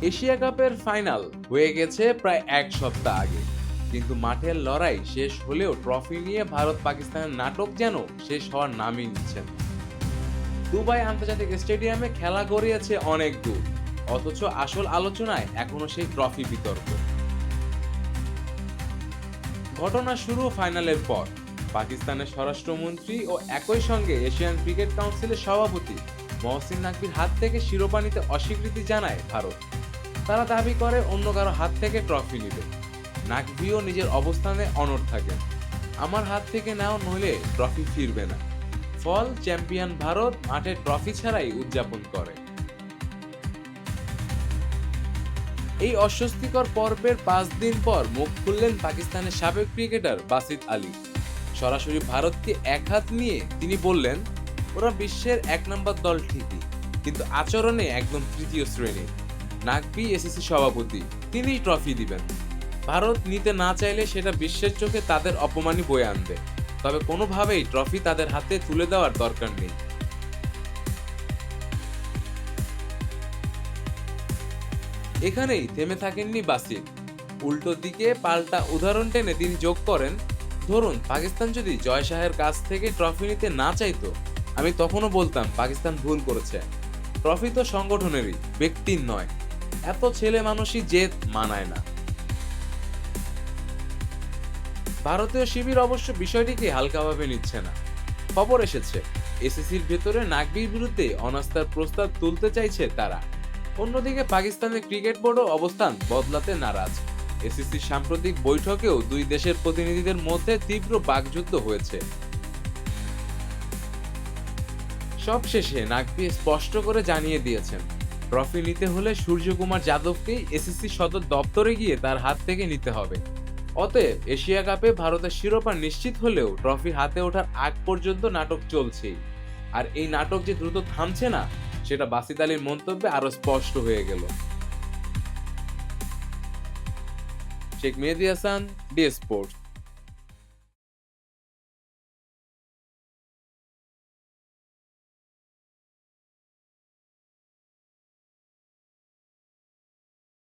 Asia কাপের final হয়ে গেছে প্রায় এক সপ্তাহ আগে, কিন্তু মাঠের লড়াই শেষ হলেও ট্রফি নিয়ে ভারত পাকিস্তানের নাটক যেন শেষ হওয়ার নামই নিচ্ছে না। দুবাই আন্তর্জাতিক স্টেডিয়ামে খেলা গড়িয়েছে অনেক দূর, অথচ আসল আলোচনায় এখনো সেই ট্রফি বিতর্ক। ঘটনা শুরু ফাইনালের পর। পাকিস্তানের স্বরাষ্ট্রমন্ত্রী ও একই সঙ্গে এশিয়ান ক্রিকেট কাউন্সিলের সভাপতি মহসিন নাকভির হাত থেকে শিরোপা নিতে অস্বীকৃতি জানায় ভারত। তারা দাবি করে অন্য কারো হাত থেকে ট্রফি নিবে। নাকভিও নিজের অবস্থানে অনড় থাকেন, আমার হাত থেকে নাও, নইলে ট্রফি ফিরবে না। ফল চ্যাম্পিয়ন ভারত মাঠে ট্রফি ছাড়াই উদযাপন করে। এই অস্বস্তিকর পর্বের 5 দিন পর মুখ খুললেন পাকিস্তানের সাবেক ক্রিকেটার বাসিত আলী। সরাসরি ভারতকে এক হাত নিয়ে তিনি বললেন, ওরা বিশ্বের 1 নম্বর দল ঠিকই, কিন্তু আচরণে একদম তৃতীয় শ্রেণীর। নাকভি এসিসি সভাপতি, তিনিই ট্রফি দিবেন। ভারত নিতে না চাইলে সেটা বিশ্বের চোখে তাদের অপমানই বয়ে আনবে, তবে কোনোভাবেই ট্রফি তাদের হাতে তুলে দেওয়ার দরকার নেই। এখানেই থেমে থাকেননি বাসির। উল্টো দিকে পাল্টা উদাহরণ টেনে তিনি যোগ করেন, ধরুন পাকিস্তান যদি জয় শাহের কাছ থেকে ট্রফি নিতে না চাইতো, আমি তখনও বলতাম পাকিস্তান ভুল করেছে। ট্রফি তো সংগঠনেরই, ব্যক্তির নয়। এত ছেলে মানুষই জেদ মানায় না। ভারতীয় শিবির অবশ্য বিষয়টিকে হালকাভাবে নিচ্ছে না। খবর এসেছে এসিসির ভেতরে নাকভির বিরুদ্ধে অনাস্থার প্রস্তাব তুলতে চাইছে তারা। অন্যদিকে পাকিস্তানের ক্রিকেট বোর্ডও অবস্থান বদলাতে নারাজ। এসিসির সাম্প্রতিক বৈঠকেও দুই দেশের প্রতিনিধিদের মধ্যে তীব্র বাকযুদ্ধ হয়েছে। সবশেষে নাকভি স্পষ্ট করে জানিয়ে দিয়েছেন, ট্রফি নিতে হলে সূর্যকুমার যাদবকেই এসিসি সদর দপ্তরে গিয়ে তার হাত থেকে নিতে হবে। অতএব এশিয়া কাপে ভারতের শিরোপা নিশ্চিত হলেও ট্রফি হাতে ওঠার আগ পর্যন্ত নাটক চলছেই। আর এই নাটক যে দ্রুত থামছে না, সেটা বাসিত আলীর মন্তব্যে আরো স্পষ্ট হয়ে গেল। শেখ মেহেদী হাসান, ডি স্পোর্টস।